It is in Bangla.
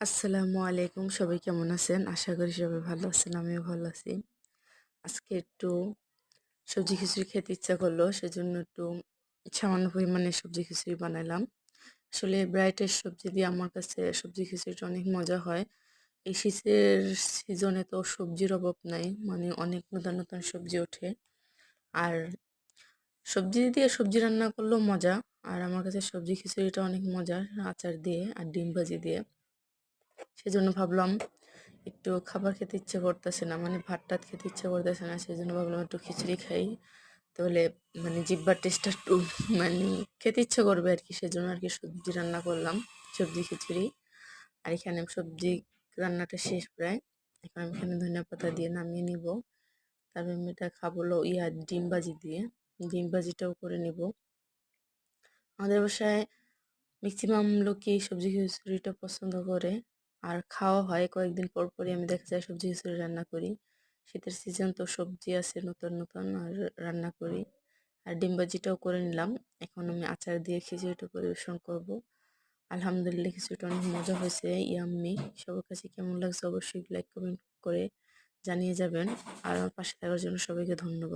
আসসালামু আলাইকুম। সবাই কেমন আছেন? আশা করি সবাই ভালো আছেন। আমিও ভালো আছি। আজকে একটু সবজি খিচুড়ি খেতে ইচ্ছা করলো। সেজন্য একটু সামান্য পরিমাণে সবজি খিচুড়ি বানাইলাম। আসলে ব্রাইটের সবজি দিয়ে আমার কাছে সবজি খিচুড়িটা অনেক মজা হয়। এই শীতের সিজনে তো সবজির অভাব নাই। মানে অনেক নতুন, নতুন সবজি ওঠে। আর সবজি দিয়ে সবজি রান্না করলেও মজা। আর আমার কাছে সবজি খিচুড়িটা অনেক মজার আচার দিয়ে আর ডিম ভাজি দিয়ে। সেজন্য ভাবলাম একটু খাবার খেতে ইচ্ছে করতেছে না, মানে ভাত টাত খেতে ইচ্ছে করতেছে না, সেজন্য ভাবলাম একটু খিচুড়ি খাই। তাহলে মানে জিহ্বার টেস্টটা একটু মানে খেতে ইচ্ছে করবে আর কি, সেজন্য আর কি সবজি রান্না করলাম, সবজি খিচুড়ি। আর এখানে সবজি রান্নাটা শেষ প্রায়। এখন আমি এখানে ধনিয়া পাতা দিয়ে নামিয়ে নিব। তারপর আমি এটা খাবো ডিম ভাজি দিয়ে। ডিম ভাজিটাও করে নিব। আমাদের বাসায় ম্যাক্সিমাম লোকই সবজি খিচুড়িটা পছন্দ করে। আর খাওয়া হয় কয়েকদিন পর পরই, আমি দেখা যায় সবজি খিচুড়ি রান্না করি। শীতের সিজন তো সবজি আছে নতুন নতুন, আর রান্না করি। আর ডিম ভাজিটাও করে নিলাম। এখন আমি আচার দিয়ে খিচুড়িটা পরিবেশন করব। আলহামদুলিল্লাহ, খিচুড়িটা অনেক মজা হয়েছে, ইয়াম্মি। সবার কাছে কেমন লাগছে অবশ্যই লাইক কমেন্ট করে জানিয়ে যাবেন। আর আমার পাশে থাকার জন্য সবাইকে ধন্যবাদ।